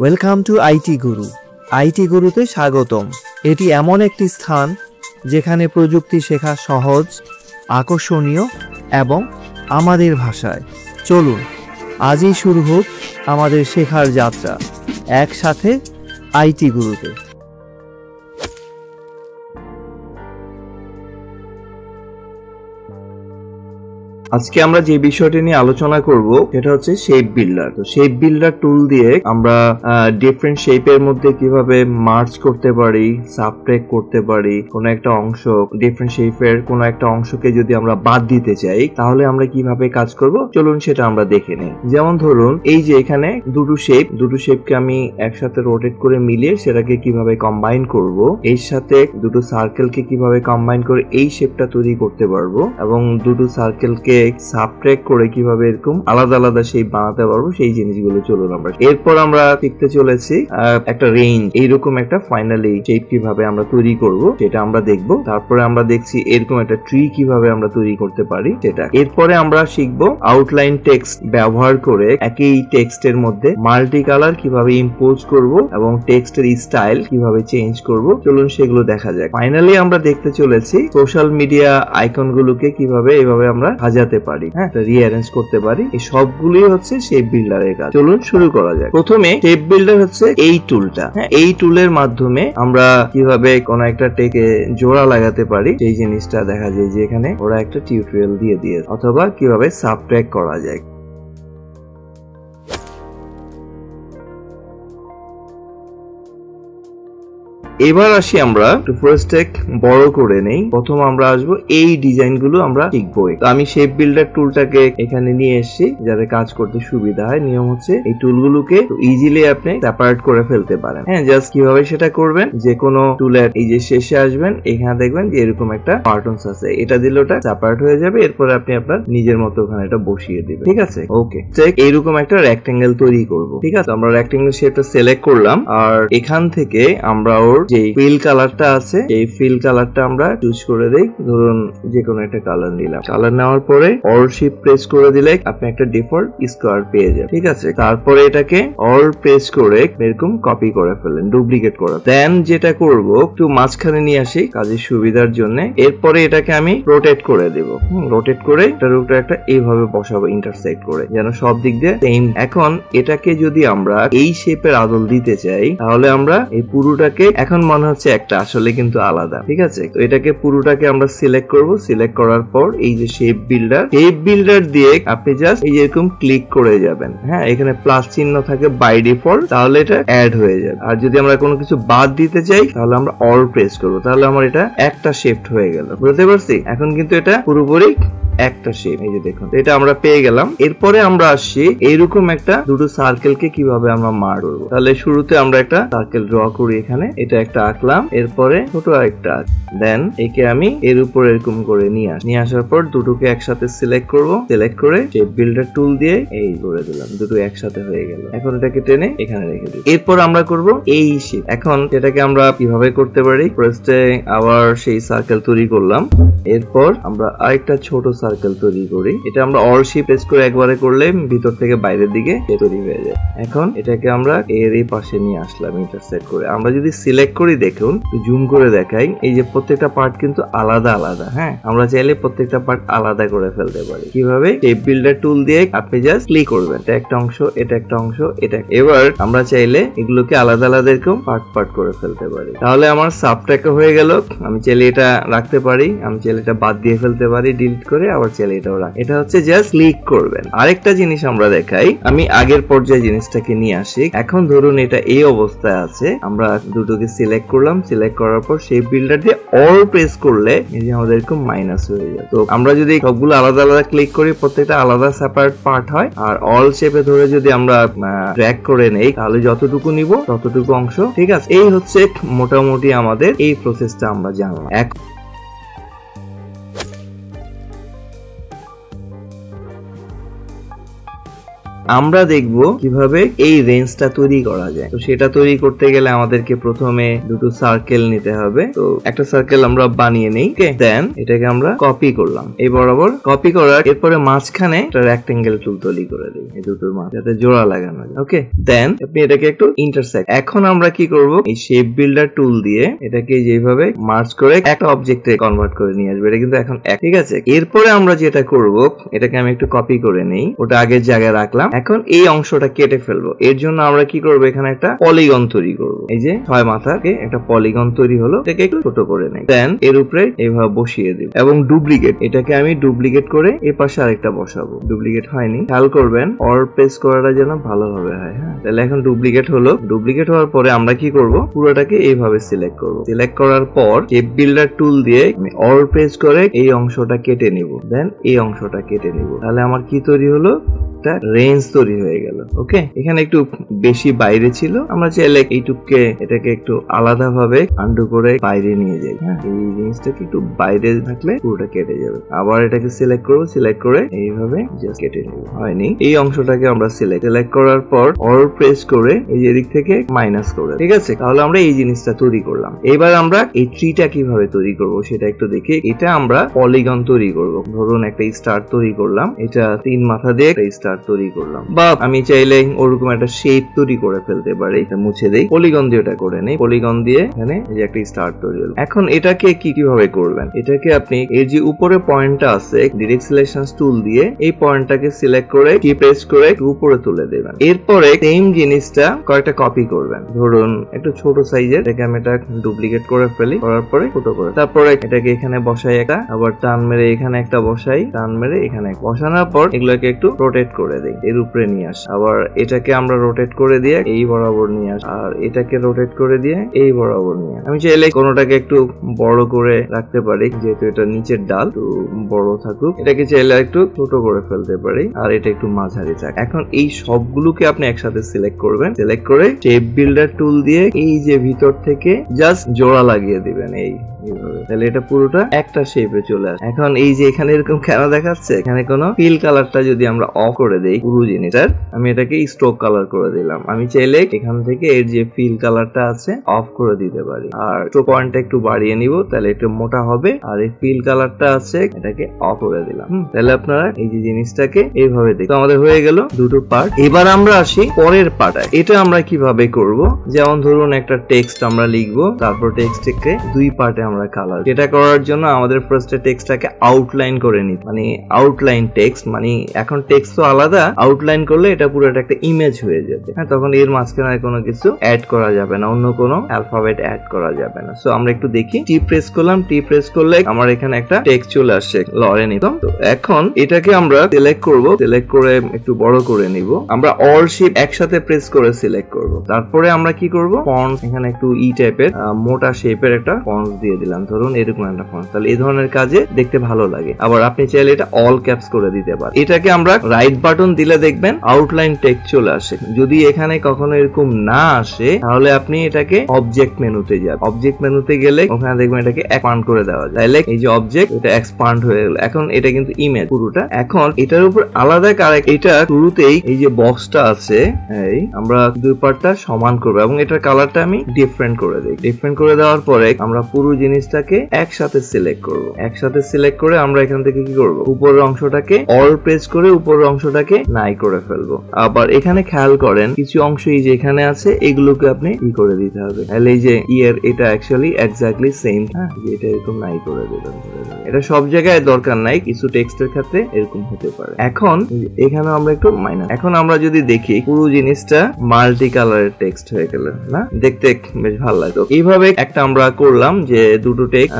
Welcome to IT Guru. IT গুরুতে স্বাগতম। এটি এমন একটি স্থান যেখানে প্রযুক্তি শেখা সহজ, আকর্ষণীয় এবং আমাদের ভাষায়। চলুন আজই শুরু হোক আমাদের শেখার যাত্রা একসাথে আইটি গুরুতে। আজকে আমরা যে বিষয়টি নিয়ে আলোচনা করব সেটা হচ্ছে শেপ বিল্ডার। তো শেপ বিল্ডার টুল দিয়ে আমরা ডিফারেন্ট শেপের মধ্যে কিভাবে মার্জ করতে পারি, সাবট্রাক্ট করতে পারি। কোনো একটা অংশ, ডিফারেন্ট শেপের কোনো একটা অংশকে যদি আমরা বাদ দিতে চাই তাহলে আমরা কিভাবে কাজ করব, চলুন সেটা আমরা দেখে নিই। যেমন ধরুন এই যে এখানে দুটো শেপকে আমি একসাথে রোটেট করে মিলিয়ে সেটাকে কিভাবে কম্বাইন করব, এর সাথে দুটো সার্কেলকে কিভাবে কম্বাইন করে এই শেপটা তৈরি করতে পারবো, এবং দুটো সার্কেলকে সাবট্রাক্ট করে কিভাবে এরকম আলাদা আলাদা শেপ বানাতে পারবো, সেই জিনিসগুলো চলুন আমরা। এরপর আমরা শিখতে চলেছি একটা রেঞ্জ, এইরকম একটা ফাইনালি শেপ কিভাবে আমরা তৈরি করব সেটা আমরা দেখব। তারপরে আমরা দেখছি এরকম একটা ট্রি কিভাবে আমরা তৈরি করতে পারি সেটা। এরপরে আমরা শিখবো আউটলাইন টেক্সট ব্যবহার করে একই টেক্সটের মধ্যে মাল্টি কালার কিভাবে ইম্পোজ করব এবং টেক্সটের স্টাইল কিভাবে চেঞ্জ করব, চলুন সেগুলো দেখা যাক। ফাইনালি আমরা দেখতে চলেছি সোশ্যাল মিডিয়া আইকন গুলোকে কিভাবে এভাবে আমরা সাজাতে পারি, রিঅ্যারেঞ্জ করতে পারি। এই সবগুলোই হচ্ছে শেপ বিল্ডারের কাজ। চলুন শুরু করা যাক। প্রথমে শেপ বিল্ডার হচ্ছে এই টুলটা। এই টুলের মাধ্যমে আমরা কিভাবে কোন একটা টেকে জোড়া লাগাতে পারি সেই জিনিসটা দেখা যায় যে এখানে ওরা একটা টিউটোরিয়াল দিয়ে দিয়েছে, অথবা কিভাবে সাবট্রাক্ট করা যায়। এবার আসি আমরা ফার্স্ট বড় করে নেই। প্রথম আমরা আসবো এই ডিজাইন গুলো আমরা শিখবো। তো আমি শেপ বিল্ডার টুলটাকে এখানে নিয়ে এসেছি যাতে কাজ করতে সুবিধা হয়। নিয়ম হচ্ছে এই টুলগুলোকে ইজিলি আপনি সেপারেট করে ফেলতে পারেন। জাস্ট কিভাবে সেটা করবেন, যে কোনো টুলের এই যে শেষে আসবেন, এখানে দেখবেন যে এরকম একটা বাটনস আছে, এটা দিলে ওটা সেপারেট হয়ে যাবে। এরপরে আপনি আপনার নিজের মতো ওখানে এটা বসিয়ে দিবেন, ঠিক আছে? ওকে, এইরকম একটা রেক্টেঙ্গেল তৈরি করব, ঠিক আছে? আমরা রেক্টেঙ্গেল শেপটা সিলেক্ট করলাম, আর এখান থেকে আমরা ওর যে ফিল কালারটা আছে এই ফিল কালারটা আমরা চুজ করে দেই। ধরুন যে কোনো একটা কালার নিলাম। কালার নেওয়ার পরে অল শিফট প্রেস করে দিলে আপনি একটা ডিফল্ট স্কোয়ার পেয়ে যাবেন, ঠিক আছে? তারপরে এটাকে অল প্রেস করে এরকম কপি করে ফেলেন, ডুপ্লিকেট করে দেন। যেটা করব একটু মাঝখানে নিয়ে আসি কাজের সুবিধার জন্য। এরপরে এটাকে আমি রোটেট করে দেব। রোটেট করে এটার উপরে একটা এইভাবে বসাবো ইন্টারসেক্ট করে, যেন সব দিক দিয়ে সেম। এখন এটাকে যদি আমরা এই শেপের আদল দিতে চাই তাহলে আমরা এই পুরোটাকে, এখন মনে হচ্ছে একটা, আসলে কিন্তু আলাদা, ঠিক আছে? তো এটাকে পুরোটাকে আমরা সিলেক্ট করব। সিলেক্ট করার পর এই যে শেপ বিল্ডার দিয়ে আপনি জাস্ট এই এরকম ক্লিক করে যাবেন। এখানে প্লাস চিহ্ন থাকে বাই ডিফল্ট, তাহলে এটা অ্যাড হয়ে যাবে। আর যদি আমরা কোনো কিছু বাদ দিতে চাই তাহলে আমরা অল প্রেস করব, তাহলে আমার এটা একটা শেপ হয়ে গেল। বুঝতে পারছি? এখন কিন্তু এটা পুরোপুরি একটা শেপ, এই যে দেখুন, এটা আমরা পেয়ে গেলাম। এরপরে আমরা আসছি এইরকম একটা দুটো সার্কেলকে কিভাবে আমরা মার্জ করব। তাহলে শুরুতে আমরা একটা সার্কেল ড্র করি, এখানে এটা একটা আঁকলাম, এরপরে ছোট একটা দেন একে আমি এর উপর এরকম করে নিয়ে আসার পর দুটোকে একসাথে সিলেক্ট করব। সিলেক্ট করে শেপ বিল্ডার টুল দিয়ে এই করে দিলাম, দুটো একসাথে হয়ে গেল। এখন এটাকে টেনে এখানে রেখে দিই। এরপর আমরা করব এই শেপ। এখন সেটাকে আমরা কিভাবে করতে পারি, ফার্স্টে আবার সেই সার্কেল তৈরি করলাম। এরপর আমরা আরেকটা ছোট সার্কেল তৈরি করি। এটা আমরা অল শিফট প্রেস করে একবারে করলে ভিতর থেকে বাইরের দিকে তৈরি হয়ে যায়। এখন এটাকে আমরা এর এই পাশে নিয়ে আসলাম ইন্টারসেক্ট করে। আমরা যদি সিলেক্ট করি, দেখুন জুম করে দেখাই, এই যে প্রত্যেকটা পার্ট কিন্তু আলাদা আলাদা। আমরা চাইলে প্রত্যেকটা পার্ট আলাদা করে ফেলতে পারি। কিভাবে? শেপ বিল্ডার টুল দিয়ে আপনি জাস্ট ক্লিক করবেন, এটা একটা অংশ, এটা একটা অংশ, এটা। এবার আমরা চাইলে এগুলোকে আলাদা আলাদা এরকম পার্ট করে ফেলতে পারি। তাহলে আমার সাবট্রাক্ট হয়ে গেল। আমি চাইলে এটা রাখতে পারি, আমি চাইলে এটা বাদ দিয়ে ফেলতে পারি ডিলিট করে, আবার চাইলে এটাও রাখ। এটা হচ্ছে জাস্ট ক্লিক করবেন। আরেকটা জিনিস আমরা দেখাই, আমি আগের পর্যায়ে জিনিসটাকে নিয়ে আসি। এখন ধরুন এটা এই অবস্থায় আছে, আমরা দুটোকে সিলেক্ট করলাম। সিলেক্ট করার পর শেপ বিল্ডার দিয়ে অল প্রেস করলে এই যে আমাদের এরকম মাইনাস হয়ে যায়। তো আমরা যদি সবগুলো আলাদা আলাদা ক্লিক করি, প্রত্যেকটা আলাদা সেপারেট পার্ট হয়। আর অল শেপে ধরে যদি আমরা ড্র্যাগ করে নেই তাহলে যতটুকু নিব ততটুকু অংশ, ঠিক আছে? এই হচ্ছে মোটামুটি আমাদের এই প্রসেসটা আমরা জানলাম। আমরা দেখব কিভাবে এই রেঞ্জটা তৈরি করা যায়। তো সেটা তৈরি করতে গেলে আমাদেরকে প্রথমে দুটো সার্কেল নিতে হবে। তো একটা সার্কেল আমরা বানিয়ে নেই, ওকে। দেন এটাকে আমরা কপি করলাম এই বরাবর, কপি করার এরপরে মাঝখানে একটা রেক্টেঙ্গেল টুল তৈরি করে দিই এই দুটোর মাঝে, যাতে জোড়া লাগানো যায়, ওকে। দেন আপনি এটাকে একটু ইন্টারসেক্ট। এখন আমরা কি করব, এই শেপ বিল্ডার টুল দিয়ে এটাকে যেভাবে মার্জ করে একটা অবজেক্টে কনভার্ট করে নিয়ে আসবে। এটা কিন্তু এখন এক, ঠিক আছে। এরপরে আমরা যেটা করব, এটাকে আমি একটু কপি করে নেই, ওটা আগের জায়গায় রাখলাম। এখন এই অংশটা কেটে ফেলবো। এর জন্য আমরা কি করব, এখানে একটা পলিগন তৈরি করব। এই যে 6 মাথাকে একটা পলিগন তৈরি হলো, এটাকে একটু ছোট করে নেই। দেন এর উপরে এইভাবে বসিয়ে দিব এবং ডুপ্লিকেট, এটাকে আমি ডুপ্লিকেট করে এর পাশে আরেকটা বসাবো। ডুপ্লিকেট হয়নি, খেয়াল করবেন অর প্রেস করাটা যেন ভালোভাবে হয়। হ্যাঁ, তাহলে এখন ডুপ্লিকেট হলো। ডুপ্লিকেট হওয়ার পরে আমরা কি করব, পুরোটাকে এইভাবে সিলেক্ট করব। সিলেক্ট করার পর শেপ বিল্ডার টুল দিয়ে আমি অর প্রেস করে এই অংশটা কেটে নিব। দেন এই অংশটা কেটে নিব। তাহলে আমার কি তৈরি হলো, রেঞ্জ তৈরি হয়ে গেল, ওকে। এখানে একটু বেশি বাইরে ছিল, আমরা চাইলে এইটুককে এটাকে একটু আলাদা ভাবে আন্ডু করে বাইরে নিয়ে যাই। হ্যাঁ, এই জিনিসটাকে একটু বাইরে থাকলে পুরোটা কেটে যাবে। আবার এটাকে সিলেক্ট করব, সিলেক্ট করে এইভাবে জাস্ট কেটে নেব। হয়নি, এই অংশটাকে আমরা সিলেক্ট করার পর অর প্রেস করে এই যে দিক থেকে মাইনাস করে, ঠিক আছে। তাহলে আমরা এই জিনিসটা তৈরি করলাম। এবার আমরা এই ট্রিটা কিভাবে তৈরি করব সেটা একটু দেখি। এটা আমরা পলিগন তৈরি করব। ধরুন একটা স্টার তৈরি করলাম, এটা 3 মাথা দিয়ে একটা স্টার তৈরি করলাম, বা আমি চাইলে ওরকম একটা শেপ তৈরি করে ফেলতে পারি। এটা মুছে দেই, পলিগন দিয়ে ওটা করে নেই। পলিগন দিয়ে এখানে এই যে একটা স্টার তৈরি হলো। এখন এটাকে কিভাবে করবেন, এটাকে আপনি এই যে উপরে পয়েন্টটা আছে ডিরেক্ট সিলেকশন টুল দিয়ে এই পয়েন্টটাকে সিলেক্ট করে কি প্রেস করে উপরে তুলে দেবেন। এরপরে সেম জিনিসটা কয়েকটা কপি করবেন। ধরুন একটু ছোট সাইজের, এটাকে আমি এটা ডুপ্লিকেট করে ফেলি, করার পরে ছোট করে, তারপরে এটাকে এখানে বসাই একটা, আবার টান মেরে এখানে একটা বসাই, টান মেরে এখানে বসানোর পর এগুলোকে একটু রোটেট করে দেই, এর উপরে নিয়ে আস। আবার এটাকে আমরা রোটেট করে দিয়ে এই বরাবর নিয়ে আস, আর এটাকে রোটেট করে দিয়ে এই বরাবর নিয়ে। আমি চাইলে কোনোটাকে একটু বড় করে রাখতে পারি, যেহেতু এটা নিচের ডাল, একটু বড় থাকুক। এটাকে চাইলে একটু ছোট করে ফেলতে পারি, আর এটা একটু মাঝারি থাক। এখন এই সবগুলোকে আপনি একসাথে সিলেক্ট করবেন। সিলেক্ট করে শেপ বিল্ডার টুল দিয়ে এই যে ভিতর থেকে জাস্ট জোড়া লাগিয়ে দিবেন এইভাবে। তাহলে এটা পুরোটা একটা শেপে চলে আসে। এখন এই যে এখানে এরকম কেন দেখাচ্ছে, এখানে কোনো ফিল কালারটা যদি আমরা অফ করে দেই পুরো জিনিসটার, আমি এটাকে স্ট্রোক কালার করে দিলাম। আমি চাইলে এখান থেকে এর যে ফিল কালারটা আছে অফ করে দিতে পারি, আর স্ট্রোক পয়েন্টটা একটু বাড়িয়ে নিব, তাহলে একটু মোটা হবে। আর এই ফিল কালারটা আছে এটাকে অফ করে দিলাম। তাহলে আপনারা এই যে জিনিসটাকে এইভাবে দেখুন। আমাদের হয়ে গেল দুটো পার্ট। এবার আমরা আসি পরের পার্টে। এটা আমরা কিভাবে করব, যেমন ধরুন একটা টেক্সট আমরা লিখবো, তারপর টেক্সটকে 2 পার্টে আমরা কালার। এটা করার জন্য আমাদের ফার্স্টে টেক্সটটাকে আউটলাইন করে নিই, মানে আউটলাইন টেক্সট, মানে এখন টেক্সট তো আলাদা, আউটলাইন করলে এটা পুরো একটা ইমেজ হয়ে যাবে। হ্যাঁ, তখন এর মাঝখানে কোনো কিছু অ্যাড করা যাবে না, অন্য কোনো অ্যালফাবেট অ্যাড করা যাবে না। সো আমরা একটু দেখি, টি প্রেস করলাম, টি প্রেস করলে আমার এখানে একটা টেক্সট চলে আসছে, লরে নিতাম। তো এখন এটাকে আমরা সিলেক্ট করব, সিলেক্ট করে একটু বড় করে নিব। আমরা অল শেপ একসাথে প্রেস করে সিলেক্ট করব। তারপরে আমরা কি করব, ফন্ট এখানে একটু ই টাইপের মোটা শেপের একটা ফন্ট দিয়ে দিলাম, ধরুন এরকম একটা ফন্ট। তাহলে এই ধরনের কাজে দেখতে ভালো লাগে। আবার আপনি চাইলে এটা অল ক্যাপস করে দিতে পারেন। এটাকে আমরা রাইট বাটন দিলে দেখবেন আউটলাইন টেক্সট চলে আসে। যদি এখানে কখনো এরকম না আসে, তাহলে আপনি এটাকে অবজেক্ট মেনুতে যান। অবজেক্ট মেনুতে গেলে ওখানে দেখবেন এটাকে এক্সপান্ড করে দেওয়া যায়। তাহলে এই যে অবজেক্ট, এটা এক্সপান্ড হয়ে গেল। এখন এটা কিন্তু ইমেজ পুরোটা। এখন এটার উপর আলাদা এটা শুরুতেই এই যে বক্সটা আছে, এই আমরা 2 পার্টটা সমান করব এবং এটার কালারটা আমি ডিফারেন্ট করে দেই। ডিফারেন্ট করে দেওয়ার পরে আমরা পুরো জিনিসটাকে একসাথে সিলেক্ট করব। একসাথে সিলেক্ট করে আমরা এখান থেকে কি করব, উপরের অংশটাকে অল প্রেস করে উপরের অংশটাকে নাই করে ফেলবো। আবার এখানে খেয়াল করেন কিছু অংশ এই যে এখানে আছে, এগুলোকে আপনি কি করে দিতে হবে। তাহলে এই যে ইয়ার, এটা অ্যাকচুয়ালি এক্স্যাক্টলি সেম। হ্যাঁ, এটা এরকম নাই করে দেবেন। এটা সব জায়গায় দরকার নাই, কিছু টেক্সটের ক্ষেত্রে এরকম হতে পারে। এখন এখানে আমরা একটু মাইনাস। এখন আমরা যদি দেখি পুরো জিনিসটা মাল্টি কালারের টেক্সট হয়ে গেল না, দেখতে বেশ ভালো লাগে। এইভাবে একটা আমরা করলাম যে দুটো টেক্সট,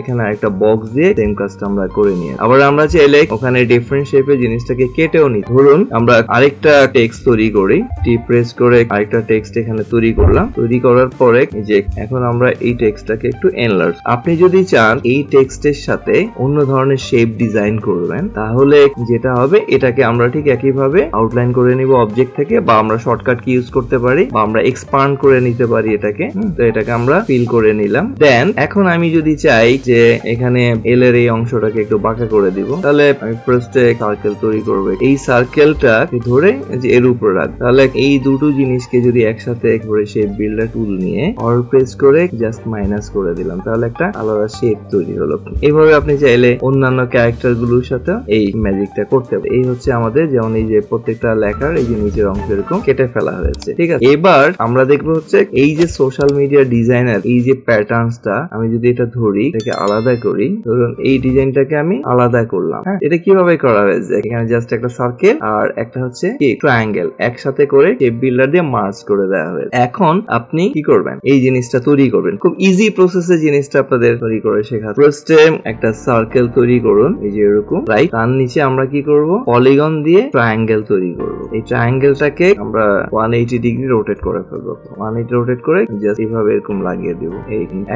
এখানে একটা বক্স দিয়ে সেম কাজটা আমরা করে নিয়ে। আবার আমরা চাইলে ওখানে ডিফারেন্ট শেপে জিনিসটাকে কেটেও নিই। ধরুন আমরা আরেকটা টেক্সট তৈরি করি, টি প্রেস করে আরেকটা টেক্সট এখানে তৈরি করলাম। তৈরি করার পরে যে এখন আমরা এই টেক্সটটাকে একটু এনলার্জ। আপনি যদি চান এই টেক্সটের সাথে অন্য ধরনের শেপ ডিজাইন করবেন, তাহলে যেটা হবে এটাকে আমরা ঠিক একইভাবে আউটলাইন করে নিব অবজেক্ট থেকে, বা আমরা শর্টকাট কি ইউজ করতে পারি, বা আমরা এক্সপান্ড করে নিতে পারি এটাকে। তো এটাকে আমরা ফিল করে নিলাম। দেন এখন এখন আমি যদি চাই যে এখানে এল এর এই অংশটাকে একটু বাঁকা করে দিব, তাহলে আমি ফার্স্টে সার্কেল তৈরি করব। এই সার্কেলটা ধরে যে এর উপর রাখ, তাহলে এই দুটো জিনিসকে যদি একসাথে ধরে শেপ বিল্ডার টুল নিয়ে অল প্রেস করে জাস্ট মাইনাস করে দিলাম, তাহলে একটা আলাদা শেপ তৈরি হলো। এইভাবে আপনি চাইলে অন্যান্য ক্যারেক্টার গুলোর সাথে এই ম্যাজিকটা করতে হবে। এই হচ্ছে আমাদের, যেমন এই যে প্রত্যেকটা লেখার এই যে নিচের অংশ এরকম কেটে ফেলা হয়েছে, ঠিক আছে। এবার আমরা দেখবো হচ্ছে এই যে সোশ্যাল মিডিয়া ডিজাইনার এই যে প্যাটার্নসটা, আমি যদি এটা ধরি, এটাকে আলাদা করি, ধরুন এই ডিজাইনটাকে আমি আলাদা করলাম। হ্যাঁ, এটা কিভাবে করা হয়েছে, এখানে জাস্ট একটা সার্কেল আর একটা হচ্ছে ট্রায়াঙ্গেল একসাথে করে শেপ বিল্ডার দিয়ে মার্জ করে দেওয়া হয়েছে। এখন আপনি কি করবেন, এই জিনিসটা তৈরি করবেন। খুব ইজি প্রসেসে জিনিসটা আপনাদের তৈরি করে শেখা। ফার্স্টে একটা সার্কেল তৈরি করুন, এই যে এরকম, রাইট। তার নিচে আমরা কি করব, পলিগন দিয়ে ট্রায়াঙ্গেল তৈরি করব। এই ট্রায়াঙ্গেলটাকে আমরা 180 ডিগ্রি রোটেট করে ফেলবো। 180 রোটেট করে জাস্ট এইভাবে এরকম লাগিয়ে দেব।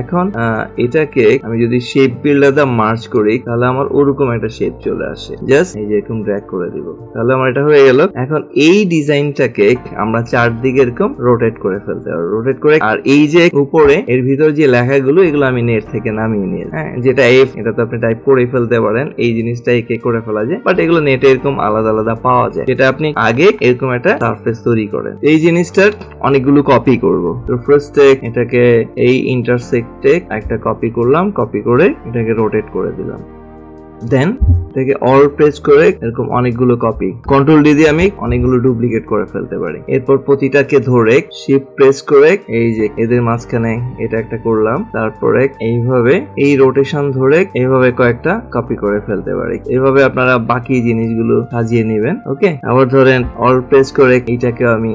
এখন এটাকে আমি যদি শেপ বিল্ডার দিয়ে মার্জ করি, তাহলে আমার ওরকম একটা শেপ চলে আসে। জাস্ট এই যে এরকম ড্র্যাগ করে দিব, তাহলে আমার এটা হয়ে গেল। এখন এই ডিজাইনটাকে আমরা চারদিকে এরকম রোটেট করে ফেলতে হবে, রোটেট করে। আর এই যে উপরে এর ভিতর যে লেখাগুলো, এগুলো আমি নেট থেকে নামিয়ে নিয়ে, হ্যাঁ, যেটা এফ, এটা তো আপনি টাইপ করে ফেলতে পারেন। এই জিনিসটা একে করে ফেলা যায়, বাট এগুলো নেটে এরকম আলাদা আলাদা পাওয়া যায়, যেটা আপনি আগে এরকম একটা সারফেস তৈরি করেন। এই জিনিসটার অনেকগুলো কপি করব। তো ফার্স্টে এটাকে এই ইন্টারসেক্টে একটা কপি করলাম, কপি করে এটাকে রোটেট করে দিলাম। দেন এটাকে অল প্রেস করে এরকম অনেকগুলো কপি, কন্ট্রোল ডি দিয়ে আমি অনেকগুলো ডুপ্লিকেট করে ফেলতে পারি। এরপর প্রতিটাকে ধরে শিফট প্রেস করে এই যে এদের মাঝখানে এটা একটা করলাম, তারপরে এইভাবে এই রোটেশন ধরে এইভাবে কয়েকটা কপি করে ফেলতে পারি। এইভাবে আপনারা বাকি জিনিসগুলো সাজিয়ে নেবেন। ওকে, আবার ধরেন অল প্রেস করে এইটাকে আমি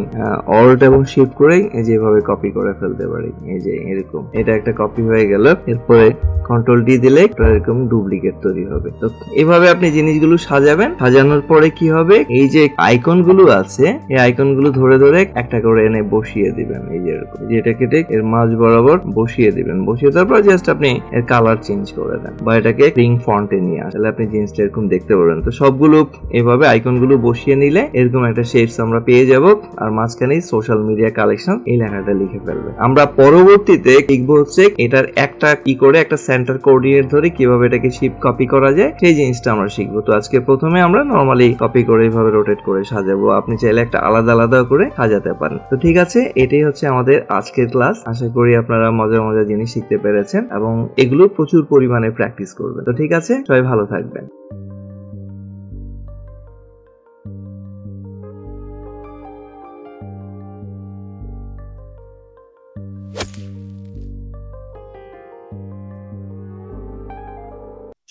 অল্ট এবং শিফট করে এই যে এভাবে কপি করে ফেলতে পারি। এই যে এরকম, এটা একটা কপি হয়ে গেল। এরপরে কন্ট্রোল ডি দিলে এরকম ডুপ্লিকেট তৈরি হবে। তো এইভাবে আপনি জিনিসগুলো সাজাবেন। সাজানোর পরে কি হবে, এই যে আইকন গুলো আছে, এই আইকন গুলো ধরে ধরে একটা করে এনে বসিয়ে দিবেন। এই যে এরকম, এটা কেটে এর মাঝ বরাবর বসিয়ে দিবেন। বসিয়ে দেওয়ার পর জাস্ট আপনি এর কালার চেঞ্জ করে দেন বা এটাকে রিং ফন্টে নিয়ে আসলে আপনি জিনিসটা এরকম দেখতে পারবেন। তো সবগুলো এভাবে আইকন গুলো বসিয়ে নিলে এরকম একটা শেপস আমরা পেয়ে যাব। আর মাঝখানে সোশ্যাল মিডিয়া কালেকশন এই লেখাটা লিখে ফেলবে। আমরা পরবর্তীতে শিখবো হচ্ছে এটার একটা কি করে একটা সেন্টার কোঅর্ডিনেট ধরে কিভাবে এটাকে শিপ কপি করা যায়, সেই জিনিসটা আমরা শিখবো। তো আজকে প্রথমে আমরা নরমালি কপি করে এইভাবে রোটেট করে সাজাবো। আপনি চাইলে একটা আলাদা আলাদা করে সাজাতে পারেন। তো ঠিক আছে, এটাই হচ্ছে আমাদের আজকের ক্লাস। আশা করি আপনারা মজার মজার জিনিস শিখতে পেরেছেন এবং এগুলো প্রচুর পরিমাণে প্র্যাকটিস করবেন। তো ঠিক আছে, সবাই ভালো থাকবেন।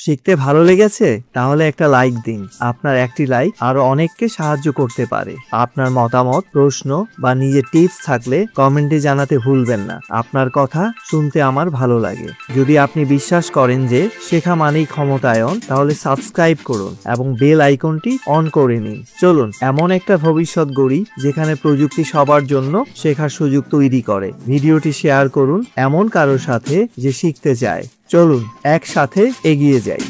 শিখতে ভালো লেগেছে? তাহলে একটা লাইক দিন। আপনার একটি লাইক আরো অনেককে সাহায্য করতে পারে। আপনার মতামত, প্রশ্ন বা নিজের টিপস থাকলে কমেন্টে জানাতে ভুলবেন না। আপনার কথা শুনতে আমার ভালো লাগে। যদি আপনি বিশ্বাস করেন যে শেখা মানেই ক্ষমতায়ন, তাহলে সাবস্ক্রাইব করুন এবং বেল আইকনটি অন করে নিন। চলুন এমন একটা ভবিষ্যৎ গড়ি যেখানে প্রযুক্তি সবার জন্য শেখার সুযোগ তৈরি করে। ভিডিওটি শেয়ার করুন এমন কারোর সাথে যে শিখতে চায়। চলুন একসাথে এগিয়ে যাই।